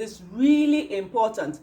is really important.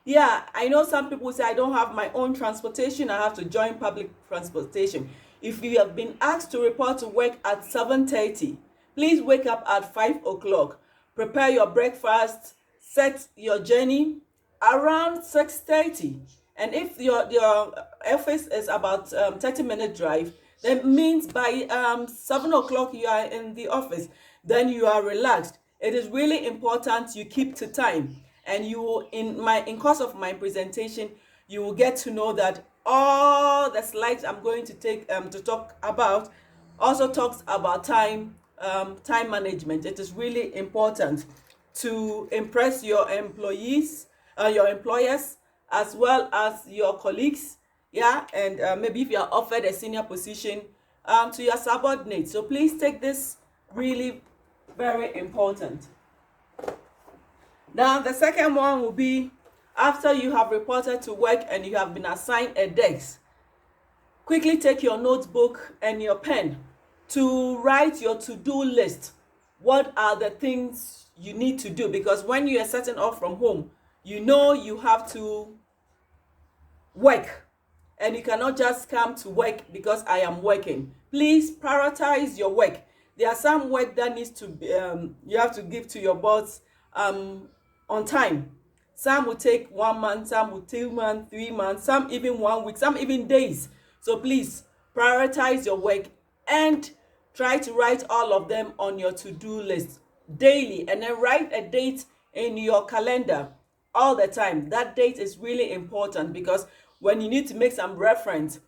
Yeah, I know some people say I don't have my own transportation, I have to join public transportation. If you have been asked to report to work at 7:30, please wake up at 5 o'clock. Prepare your breakfast, set your journey around 6:30. And if your office is about 30-minute drive, that means by 7 o'clock you are in the office, then you are relaxed. It is really important you keep to time, and you in course of my presentation you will get to know that all the slides I'm going to take to talk about also talks about time management. It is really important to impress your employees, your employers, as well as your colleagues. Yeah, and maybe if you are offered a senior position, to your subordinates. So please take this really very important. Now, the second one will be after you have reported to work and you have been assigned a desk, quickly take your notebook and your pen to write your to-do list. What are the things you need to do? Because when you are setting off from home, you know you have to work, and you cannot just come to work because I am working. Please prioritize your work. There are some work that needs to be you have to give to your boss on time. Some will take 1 month, some will 2 months, 3 months, some even 1 week, some even days. So please prioritize your work and try to write all of them on your to-do list daily, and then write a date in your calendar all the time. That date is really important, because when you need to make some reference,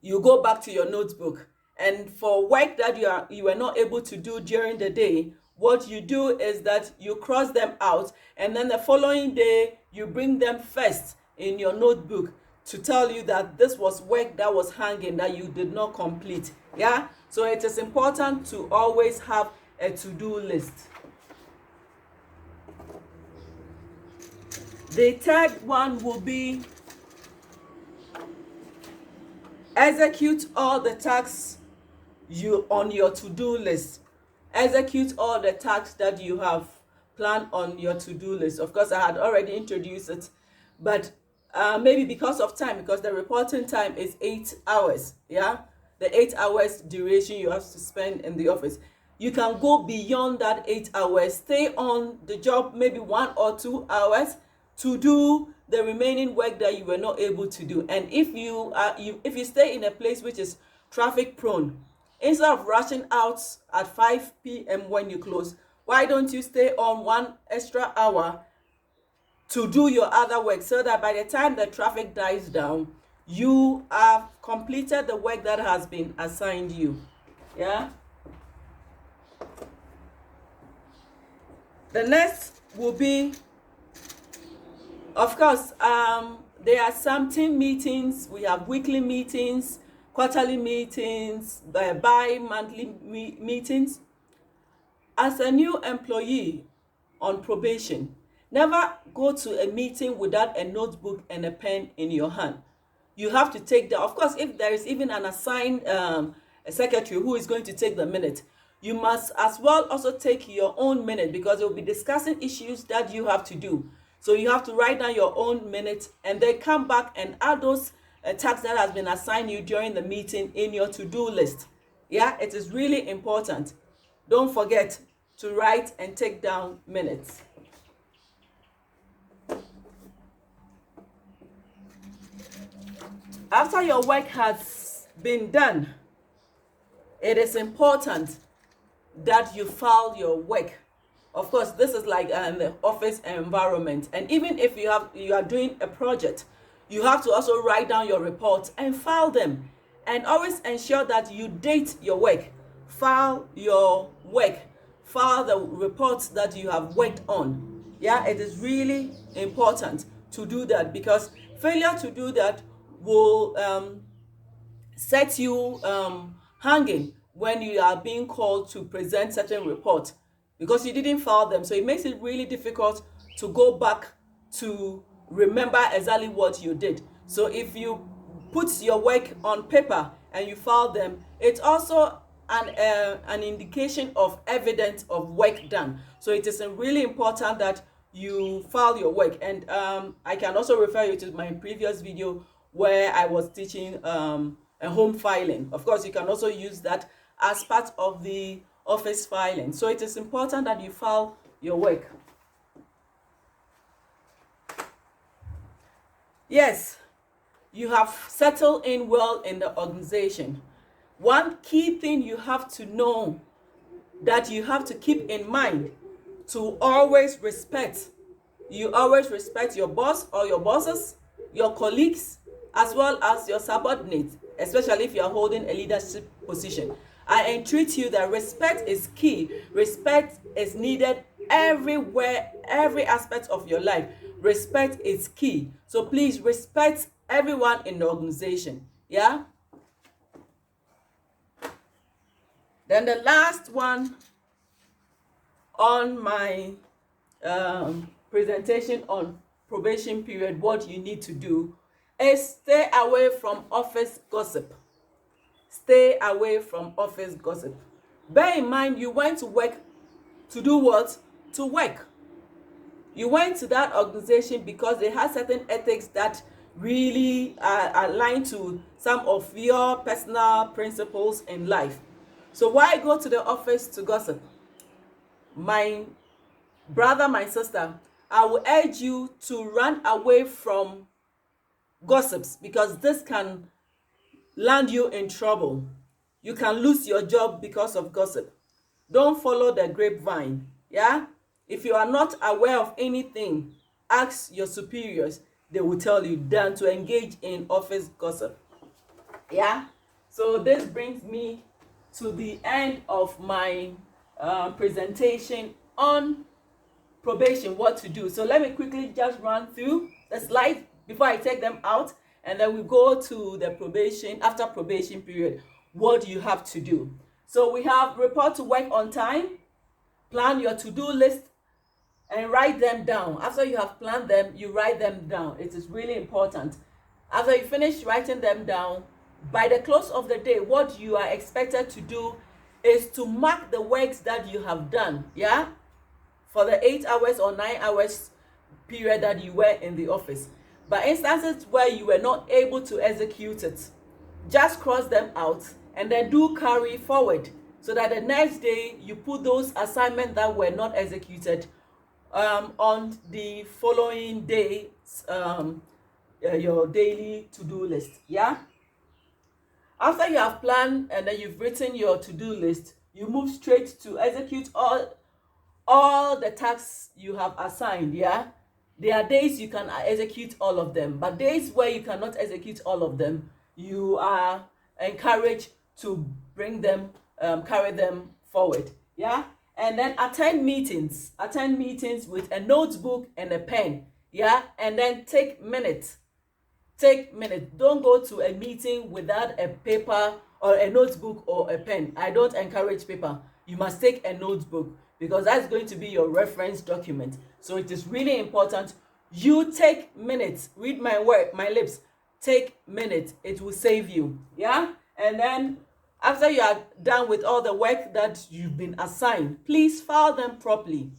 you go back to your notebook. And for work that you were not able to do during the day, what you do is that you cross them out, and then the following day you bring them first in your notebook to tell you that this was work that was hanging that you did not complete. Yeah, so it is important to always have a to-do list. The third one will be execute all the tasks on your to-do list. Execute all the tasks that you have planned on your to-do list. Of course, I had already introduced it, but maybe because of time, because the reporting time is 8 hours. Yeah, the 8 hours duration you have to spend in the office. You can go beyond that 8 hours. Stay on the job maybe 1 or 2 hours to do the remaining work that you were not able to do. And if you stay in a place which is traffic prone, instead of rushing out at 5 p.m. when you close, why don't you stay on 1 extra hour to do your other work, so that by the time the traffic dies down, you have completed the work that has been assigned you. Yeah. The next will be, of course, there are some team meetings. We have weekly meetings, quarterly meetings, bi-monthly meetings. As a new employee on probation, never go to a meeting without a notebook and a pen in your hand. You have to take that. Of course, if there is even an assigned a secretary who is going to take the minute, you must as well also take your own minute, because you'll be discussing issues that you have to do. So you have to write down your own minute and then come back and add those tasks that has been assigned you during the meeting in your to-do list. Yeah, it is really important. Don't forget to write and take down minutes. After your work has been done, it is important that you file your work. Of course, this is like the office environment. And even if you are doing a project, you have to also write down your reports and file them. And always ensure that you date your work. File your work. File the reports that you have worked on. Yeah, it is really important to do that, because failure to do that will set you hanging when you are being called to present certain reports, because you didn't file them. So it makes it really difficult to go back to remember exactly what you did. So if you put your work on paper and you file them, it also an indication of evidence of work done. So it is really important that you file your work. And I can also refer you to my previous video where I was teaching a home filing. Of course, you can also use that as part of the office filing. So it is important that you file your work. Yes, you have settled in well in the organization. One key thing you have to know, that you have to keep in mind, to always respect. You always respect your boss or your bosses, your colleagues, as well as your subordinates, especially if you are holding a leadership position. I entreat you that respect is key. Respect is needed everywhere, every aspect of your life. Respect is key. So please respect everyone in the organization. Yeah? Then the last one on my presentation on probation period, what you need to do is stay away from office gossip. Stay away from office gossip. Bear in mind, you went to work to do what? To work. You went to that organization because they have certain ethics that really are aligned to some of your personal principles in life. So why go to the office to gossip? My brother, my sister, I will urge you to run away from gossips, because this can land you in trouble. You can lose your job because of gossip. Don't follow the grapevine. Yeah? If you are not aware of anything, ask your superiors. They will tell you, than to engage in office gossip. Yeah? So this brings me to the end of my presentation on probation, what to do. So let me quickly just run through the slides before I take them out, and then we go to the probation. After probation period, what do you have to do? So we have report to work on time, plan your to-do list, and write them down. After you have planned them, you write them down. It is really important. After you finish writing them down, by the close of the day, what you are expected to do is to mark the works that you have done. Yeah, for the 8 hours or 9 hours period that you were in the office. But instances where you were not able to execute it, just cross them out and then do carry forward, so that the next day you put those assignments that were not executed on the following day, your daily to-do list. Yeah. After you have planned and then you've written your to-do list, you move straight to execute all the tasks you have assigned. Yeah, there are days you can execute all of them, but days where you cannot execute all of them, you are encouraged to bring them, carry them forward. Yeah. And then attend meetings with a notebook and a pen. Yeah. And then take minutes. Don't go to a meeting without a paper or a notebook or a pen. I don't encourage paper. You must take a notebook, because that's going to be your reference document. So it is really important you take minutes. Read my word, my lips. Take minutes. It will save you. Yeah. And then after you are done with all the work that you've been assigned, please file them properly.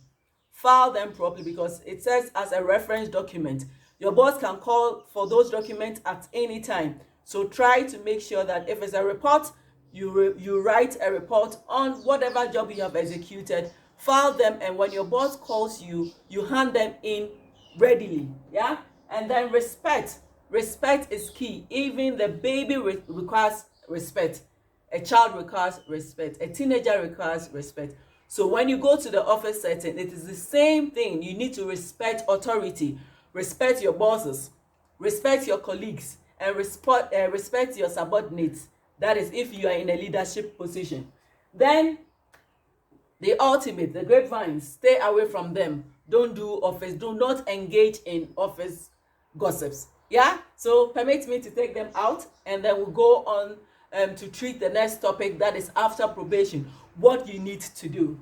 File them properly, because it says as a reference document. Your boss can call for those documents at any time. So try to make sure that if it's a report, you write a report on whatever job you have executed. File them, and when your boss calls you, you hand them in readily. Yeah. And then respect. Respect is key. Even the baby requires respect. A child requires respect. A teenager requires respect. So when you go to the office setting, it is the same thing. You need to respect authority, respect your bosses, respect your colleagues, and respect your subordinates. That is if you are in a leadership position. Then the ultimate, the grapevines, stay away from them. Don't do office. Do not engage in office gossips. Yeah. So permit me to take them out, and then we'll go on to treat the next topic, that is after probation, what you need to do.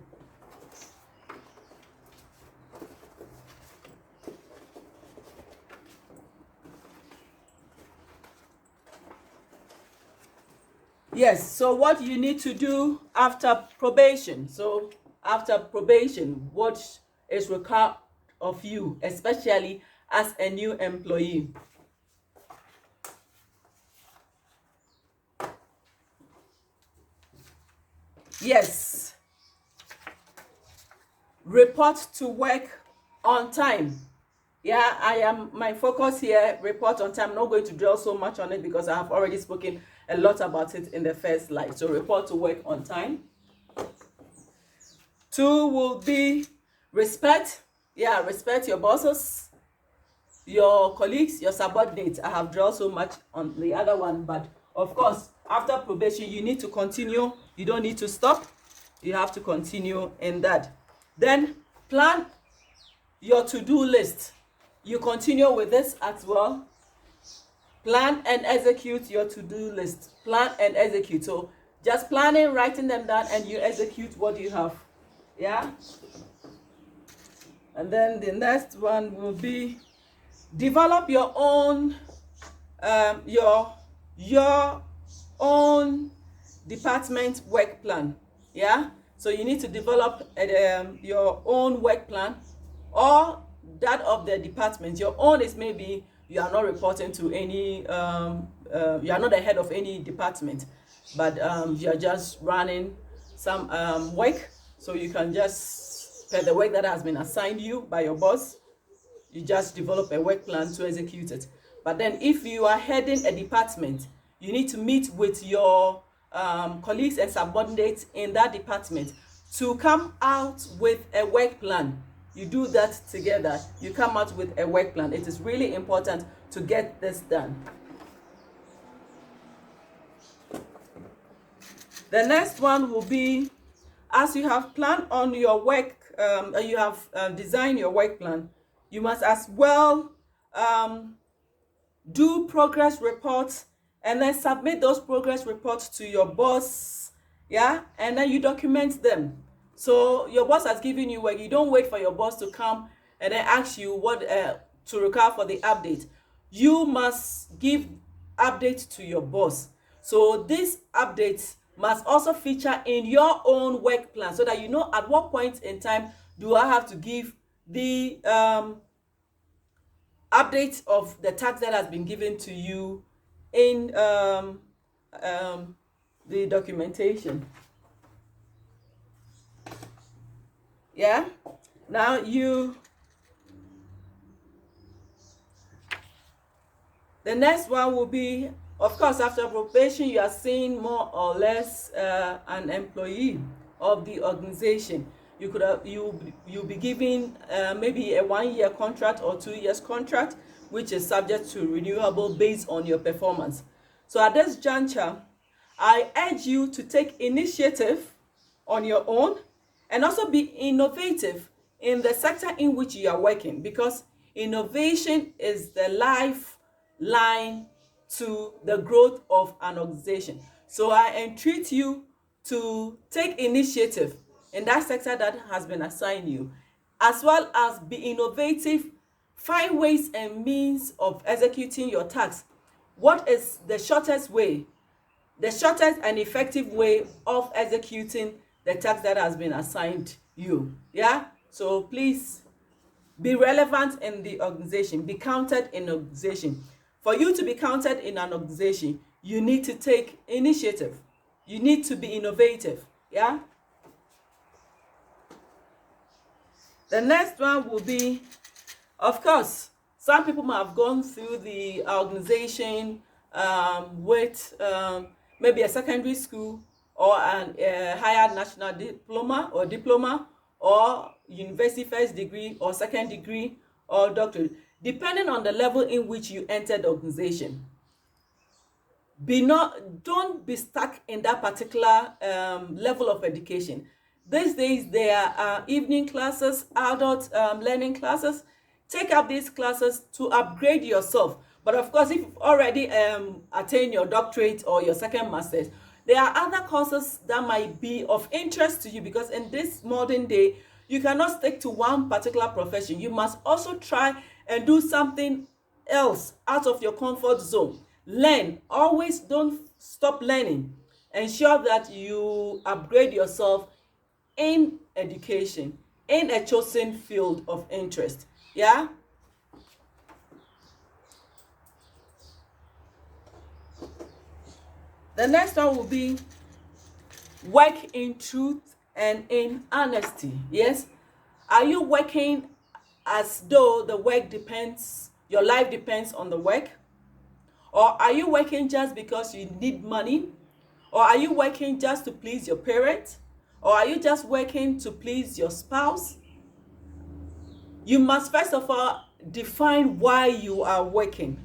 Yes, so what you need to do after probation. So after probation, what is required of you, especially as a new employee? Yes, report to work on time. Yeah, my focus here, report on time. I'm not going to dwell so much on it because I have already spoken a lot about it in the first slide. So report to work on time. 2 will be respect. Yeah, respect your bosses, your colleagues, your subordinates. I have drawn so much on the other one, but of course, after probation, you need to continue. You don't need to stop. You have to continue in that. Then plan your to-do list. You continue with this as well. Plan and execute your to-do list. Plan and execute. So just planning, writing them down, and you execute what you have. Yeah. And then the next one will be develop your own your own department work plan. Yeah, so you need to develop your own work plan or that of the department. Your own is maybe you are not reporting to any you are not the head of any department, but you are just running some work, so you can just per the work that has been assigned you by your boss, you just develop a work plan to execute it. But then if you are heading a department, you need to meet with your colleagues and subordinates in that department to come out with a work plan. You do that together. You come out with a work plan. It is really important to get this done. The next one will be, as you have planned on your work, you have designed your work plan, you must as well do progress reports and then submit those progress reports to your boss. Yeah, and then you document them. So your boss has given you work. You don't wait for your boss to come and then ask you what to require for the update. You must give update to your boss. So these updates must also feature in your own work plan so that you know at what point in time do I have to give the update of the task that has been given to you in the documentation. Yeah, now the next one will be, of course, after probation, you are seeing more or less an employee of the organization. You could have you'll be given maybe a 1-year contract or 2 years contract, which is subject to renewable based on your performance. So at this juncture, I urge you to take initiative on your own and also be innovative in the sector in which you are working, because innovation is the lifeline to the growth of an organization. So I entreat you to take initiative in that sector that has been assigned you, as well as be innovative, find ways and means of executing your tasks. What is the shortest way, the shortest and effective way of executing the task that has been assigned you? Yeah, so please be relevant in the organization, be counted in an organization. For you to be counted in an organization, you need to take initiative, you need to be innovative. Yeah, the next one will be, of course, some people might have gone through the organization with maybe a secondary school or a higher national diploma or university first degree or second degree or doctorate, depending on the level in which you entered the organization. Don't be stuck in that particular level of education. These days there are evening classes, adult learning classes. Take up these classes to upgrade yourself. But of course, if you've already attained your doctorate or your second master's, there are other courses that might be of interest to you, because in this modern day, you cannot stick to one particular profession. You must also try and do something else out of your comfort zone. Learn. Always don't stop learning. ensure that you upgrade yourself in education, in a chosen field of interest. Yeah. The next one will be work in truth and in honesty. Yes. Are you working as though the work depends, your life depends on the work? Or are you working just because you need money? Or are you working just to please your parents? Or are you just working to please your spouse? You must first of all define why you are working.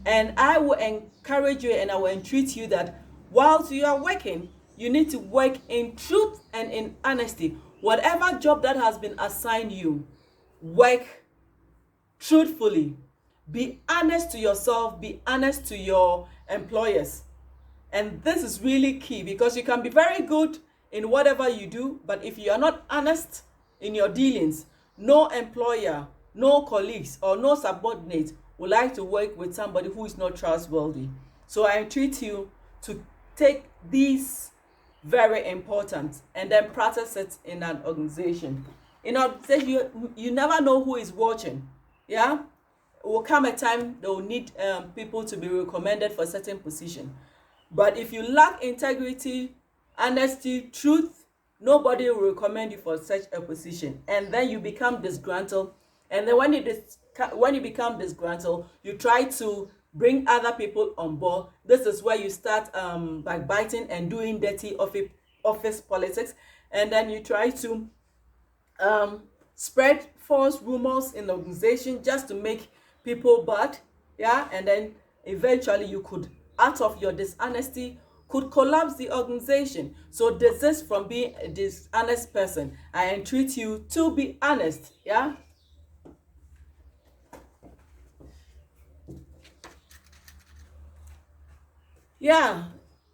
And I will encourage you and I will entreat you that whilst you are working, you need to work in truth and in honesty. Whatever job that has been assigned you, work truthfully. Be honest to yourself, be honest to your employers. And this is really key, because you can be very good in whatever you do, but if you are not honest in your dealings, no employer, no colleagues, or no subordinate would like to work with somebody who is not trustworthy. So I entreat you to take these very important and then practice it in an organization. In an organization, you never know who is watching. Yeah, it will come a time they will need people to be recommended for a certain position. But if you lack integrity, honesty, truth, nobody will recommend you for such a position. And then you become disgruntled. And then when you become disgruntled, you try to bring other people on board. This is where you start backbiting and doing dirty office politics. And then you try to spread false rumors in the organization just to make people bad. Yeah, and then eventually you could, out of your dishonesty, could collapse the organization. So desist from being a dishonest person. I entreat you to be honest. Yeah. Yeah.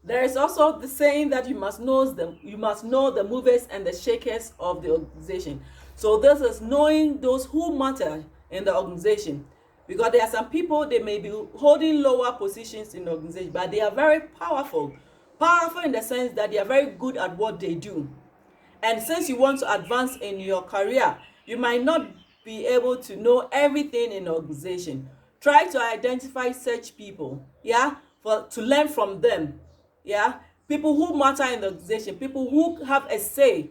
There is also the saying that you must know the movers and the shakers of the organization. So this is knowing those who matter in the organization, because there are some people, they may be holding lower positions in the organization, but they are very powerful in the sense that they are very good at what they do. And since you want to advance in your career, you might not be able to know everything in the organization. Try to identify such people, yeah, to learn from them. Yeah, people who matter in the organization, people who have a say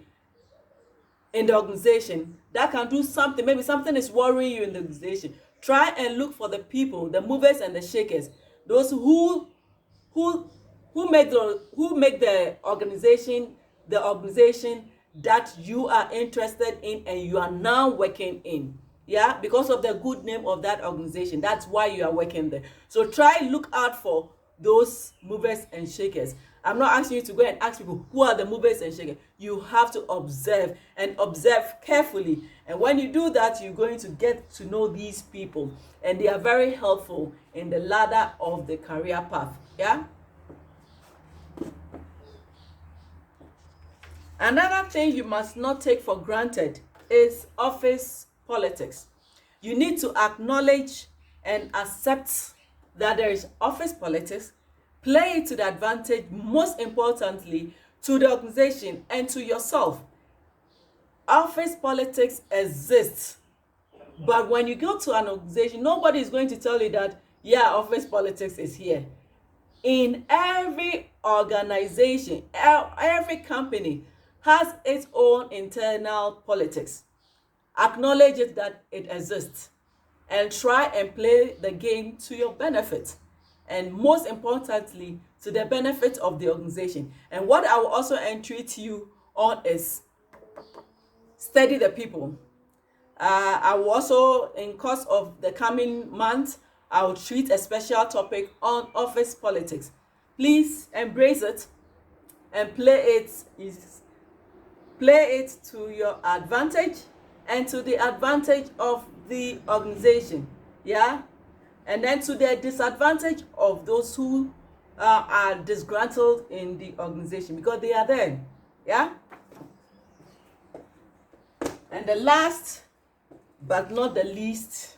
in the organization, that can do something. Maybe something is worrying you in the organization. Try and look for the people, the movers and the shakers, those who make the organization that you are interested in and you are now working in. Yeah, because of the good name of that organization, that's why you are working there. So try look out for those movers and shakers. I'm not asking you to go and ask people who are the movers and shakers. You have to observe, and observe carefully. And when you do that, you're going to get to know these people, and they are very helpful in the ladder of the career path. Yeah. Another thing you must not take for granted is office politics. You need to acknowledge and accept that there is office politics. Play it to the advantage, most importantly, to the organization and to yourself. Office politics exists, but when you go to an organization, nobody is going to tell you that, yeah, office politics is here. In every organization, every company has its own internal politics. Acknowledge it that it exists, and try and play the game to your benefit, and most importantly, to the benefit of the organization. And what I will also entreat you on is study the people. I will also, in course of the coming month, I will treat a special topic on office politics. Please embrace it and play it to your advantage and to the advantage of the organization. Yeah. And then to the disadvantage of those who are disgruntled in the organization, because they are there. Yeah. And the last but not the least,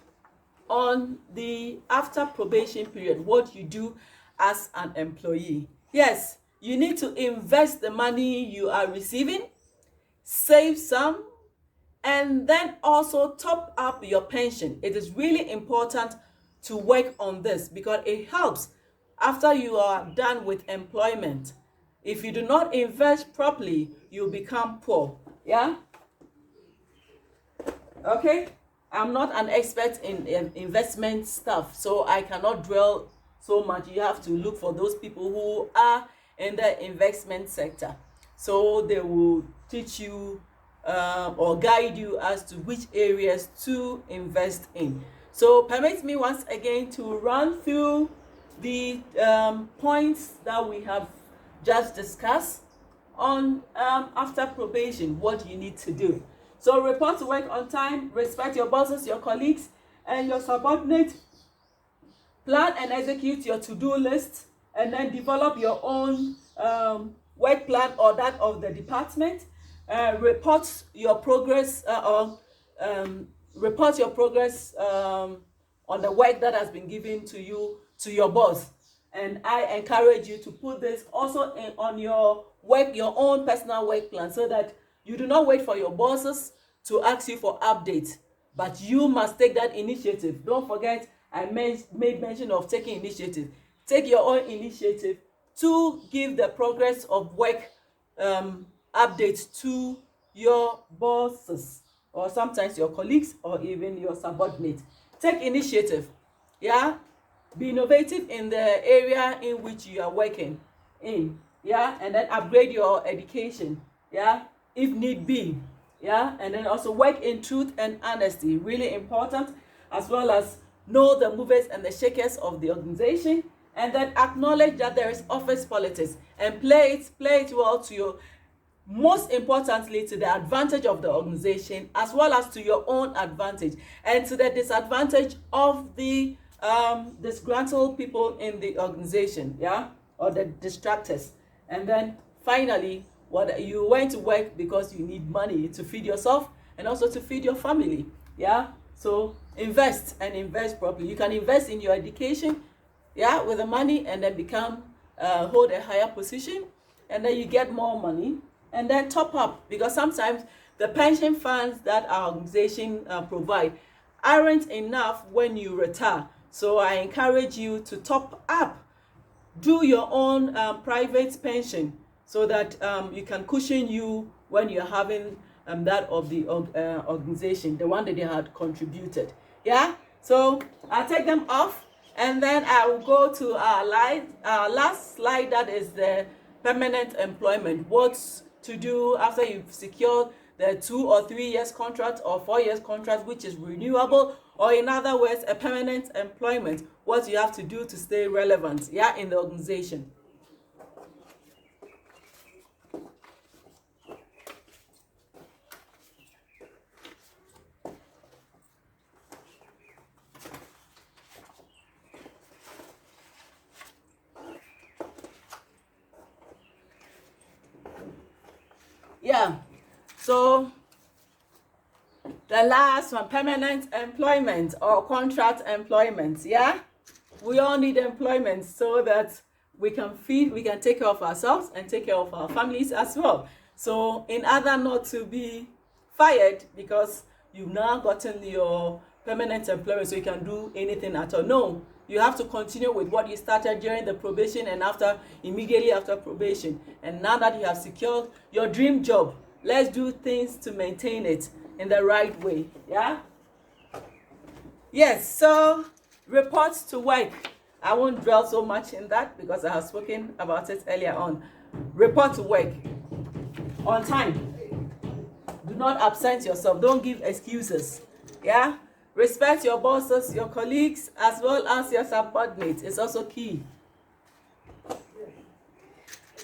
on the after probation period, what you do as an employee. Yes, you need to invest the money you are receiving, save some, and then also top up your pension. It is really important to work on this because it helps after you are done with employment. If you do not invest properly, you become poor. Yeah? Okay? I'm not an expert in investment stuff, so I cannot dwell so much. You have to look for those people who are in the investment sector, so they will teach you or guide you as to which areas to invest in. So permit me once again to run through the points that we have just discussed on after probation, what you need to do. So report to work on time, respect your bosses, your colleagues, and your subordinates. Plan and execute your to-do list, and then develop your own work plan or that of the department. Report your progress report your progress on the work that has been given to you to your boss. And I encourage you to put this also on your own personal work plan, so that you do not wait for your bosses to ask you for updates, but you must take that initiative. Don't forget, I made mention of taking initiative. Take your own initiative to give the progress of work updates to your bosses, or sometimes your colleagues, or even your subordinates. Take initiative. Yeah, be innovative in the area in which you are working in. Yeah, and then upgrade your education. Yeah, if need be. Yeah, and then also work in truth and honesty, really important, as well as know the movers and the shakers of the organization, and then acknowledge that there is office politics, and play it well to your, most importantly, to the advantage of the organization, as well as to your own advantage, and to the disadvantage of the disgruntled people in the organization, yeah, or the distractors. And then finally, what you went to work because you need money to feed yourself and also to feed your family. Yeah, so invest, and invest properly. You can invest in your education, yeah, with the money, and then become hold a higher position, and then you get more money, and then top up, because sometimes the pension funds that our organization provide aren't enough when you retire. So I encourage you to top up, do your own private pension, so that you can cushion you when you're having that of the organization, the one that they had contributed. Yeah, so I'll take them off, and then I will go to our last slide, that is the permanent employment. What's to do after you've secured the 2 or 3 years contract or 4 years contract, which is renewable, or in other words, a permanent employment. What you have to do to stay relevant, yeah, in the organization. Yeah, so the last one, permanent employment or contract employment. Yeah, we all need employment so that we can take care of ourselves and take care of our families as well. So in order not to be fired because you've now gotten your permanent employment, so you can do anything at all. No, you have to continue with what you started during the probation and immediately after probation. And now that you have secured your dream job, let's do things to maintain it in the right way. Yeah. Yes. So reports to work. I won't dwell so much in that because I have spoken about it earlier on. Report to work on time. Do not absent yourself. Don't give excuses. Yeah. Respect your bosses, your colleagues, as well as your subordinates. It's also key.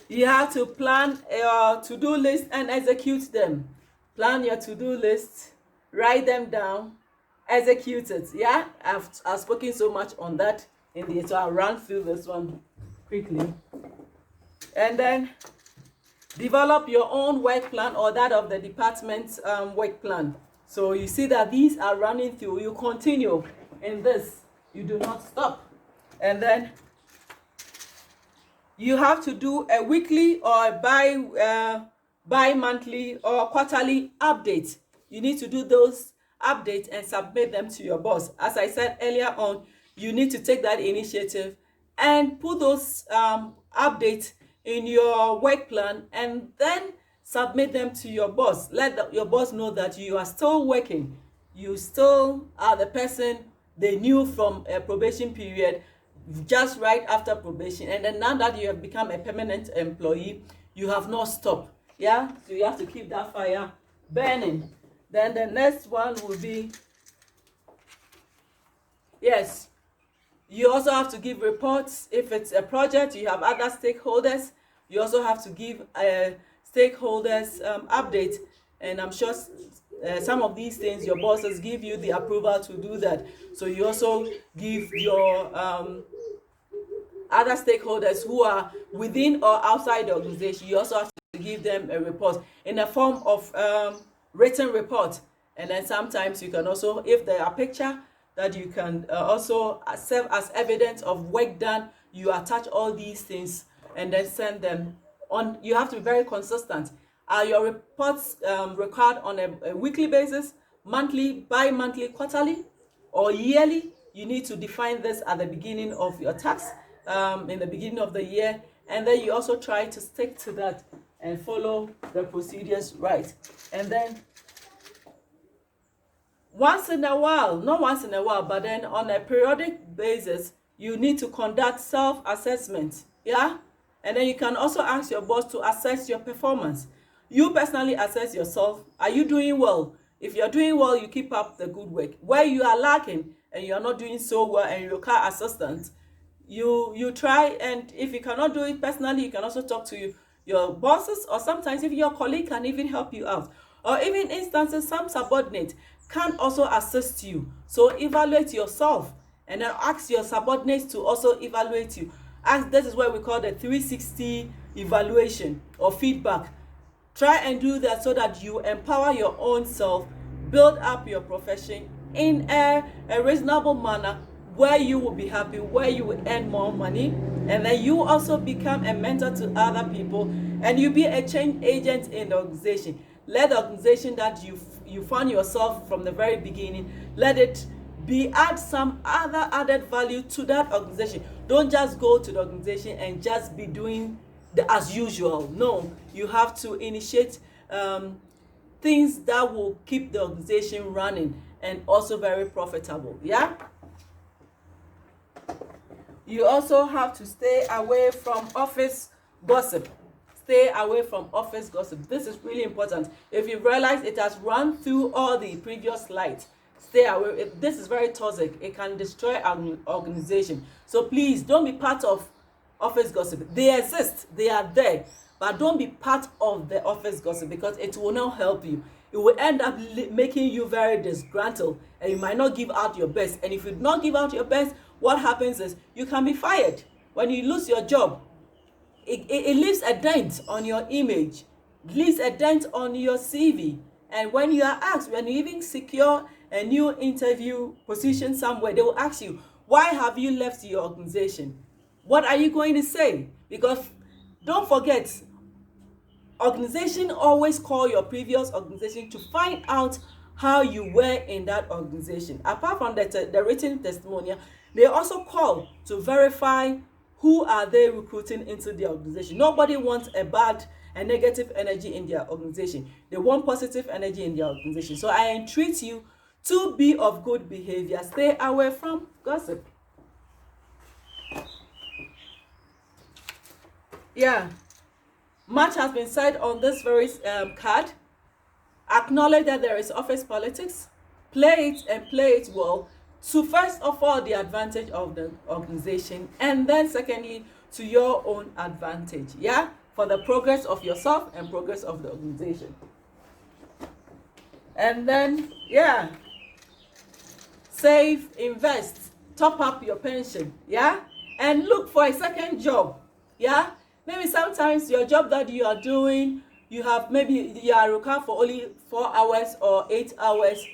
You have to plan your to-do list and execute them. Plan your to-do list, write them down, execute it. Yeah, I've spoken so much on that so I'll run through this one quickly. And then develop your own work plan or that of the department's work plan. So you see that these are running through. You continue in this. You do not stop. And then You have to do a weekly or a bi-monthly or quarterly update. You need to do those updates and submit them to your boss. As I said earlier on, you need to take that initiative and put those updates in your work plan and then submit them to your boss. Let your boss know that you are still working. You still are the person they knew from a probation period just right after probation, and then now that you have become a permanent employee, you have not stopped. Yeah, so you have to keep that fire burning. Then the next one will be, yes, you also have to give reports. If it's a project, you have other stakeholders, you also have to give stakeholders update. And I'm sure some of these things your bosses give you the approval to do that, so you also give your other stakeholders who are within or outside the organization, you also have to give them a report in a form of written report. And then sometimes you can also, if there are picture that you can also serve as evidence of work done, you attach all these things and then send them on. You have to be very consistent. Are your reports required on a weekly basis, monthly, bi-monthly, quarterly, or yearly? You need to define this at the beginning of your tax, in the beginning of the year, and then you also try to stick to that and follow the procedures right. And then once in a while, not once in a while, but then on a periodic basis, you need to conduct self-assessment. Yeah, and then you can also ask your boss to assess your performance. You personally assess yourself. Are you doing well? If you're doing well, you keep up the good work. Where you are lacking and you are not doing so well and you require assistance, you try. And if you cannot do it personally, you can also talk to your bosses, or sometimes if your colleague can even help you out, or even instances some subordinate can also assist you. So evaluate yourself and then ask your subordinates to also evaluate you. And this is what we call the 360 evaluation or feedback. Try and do that so that you empower your own self, build up your profession in a reasonable manner where you will be happy, where you will earn more money, and then you also become a mentor to other people, and you be a change agent in the organization. Let the organization that you found yourself from the very beginning, let it add some other added value to that organization. Don't just go to the organization and just be doing as usual. No, you have to initiate things that will keep the organization running and also very profitable. Yeah, you also have to stay away from office gossip. Stay away from office gossip. This is really important. If you realize it has run through all the previous slides, stay away. This is very toxic. It can destroy an organization. So please don't be part of office gossip. They exist, they are there, but don't be part of the office gossip, because it will not help you. It will end up making you very disgruntled, and you might not give out your best. And if you do not give out your best, what happens is you can be fired. When you lose your job, it leaves a dent on your image, leaves a dent on your CV. And when you are asked, when you even secure a new interview position somewhere, they will ask you, why have you left your organization? What are you going to say? Because don't forget, organization always call your previous organization to find out how you were in that organization. Apart from the written testimonial, they also call to verify who are they recruiting into the organization. Nobody wants a negative energy in their organization. They want positive energy in their organization. So I entreat you to be of good behavior. Stay away from gossip. Yeah, much has been said on this very card. Acknowledge that there is office politics. Play it and play it well, to first of all the advantage of the organization, and then secondly to your own advantage. Yeah, for the progress of yourself and progress of the organization. And then, yeah, save, invest, top up your pension. Yeah, and look for a second job. Yeah, maybe sometimes your job that you are doing, you are required for only 4 hours or 8 hours.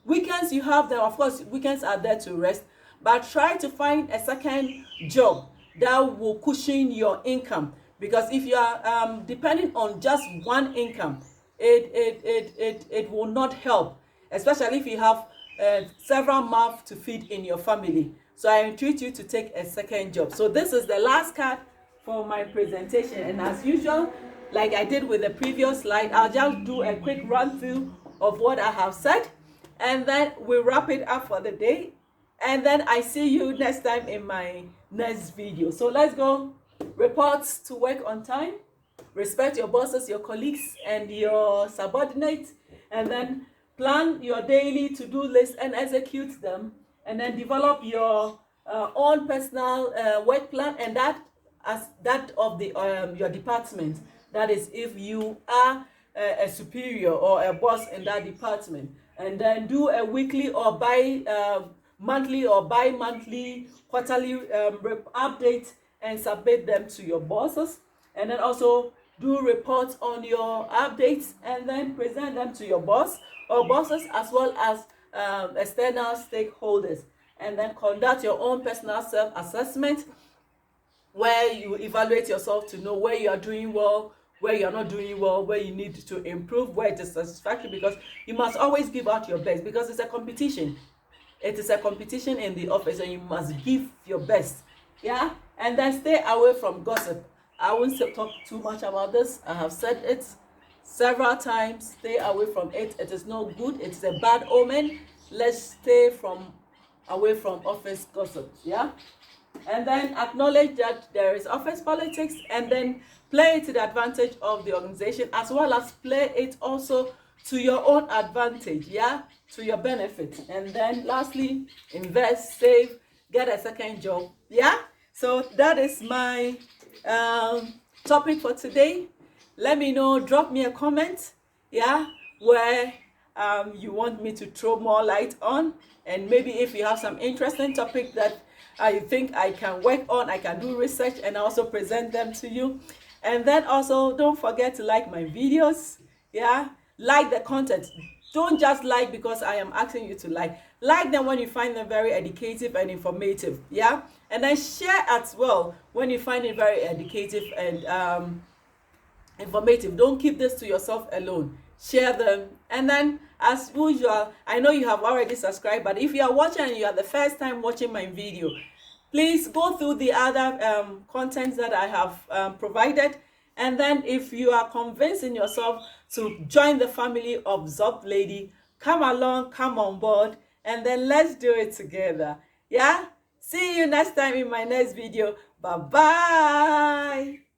Weekends you have them. Of course, weekends are there to rest, but try to find a second job that will cushion your income. Because if you are depending on just one income, it will not help, especially if you have several mouths to feed in your family. So I entreat you to take a second job. So this is the last card for my presentation, and as usual, like I did with the previous slide, I'll just do a quick run through of what I have said, and then we wrap it up for the day, and then I see you next time in my next video. So let's go. Reports to work on time, respect your bosses, your colleagues, and your subordinates, and then plan your daily to-do list and execute them, and then develop your own personal work plan, and that as that of the your department. That is, if you are a superior or a boss in that department, and then do a weekly or monthly or bi-monthly, quarterly update and submit them to your bosses, and then also do reports on your updates and then present them to your boss or bosses, as well as external stakeholders, and then conduct your own personal self-assessment, where you evaluate yourself to know where you are doing well, where you are not doing well, where you need to improve, where it is satisfactory, because you must always give out your best, because it's a competition. It is a competition in the office, and you must give your best. Yeah, and then stay away from gossip. I won't talk too much about this. I have said it several times. Stay away from it. It is no good. It is a bad omen. Let's stay away from office gossip. Yeah, and then acknowledge that there is office politics, and then play it to the advantage of the organization, as well as play it also to your own advantage. Yeah, to your benefit. And then lastly, invest, save, get a second job. Yeah, so that is my topic for today. Let me know, drop me a comment, yeah, where you want me to throw more light on, and maybe if you have some interesting topic that I think I can work on, I can do research and also present them to you. And then also, don't forget to like my videos. Yeah, like the content. Don't just like because I am asking you to like them when you find them very educative and informative. Yeah, and then share as well when you find it very educative and informative. Don't keep this to yourself alone. Share them. And then, as usual, I know you have already subscribed, but if you are watching and you are the first time watching my video, please go through the other contents that I have provided. And then if you are convinced in yourself to join the family of Zob Lady, come along, come on board, and then let's do it together. Yeah, see you next time in my next video. Bye bye.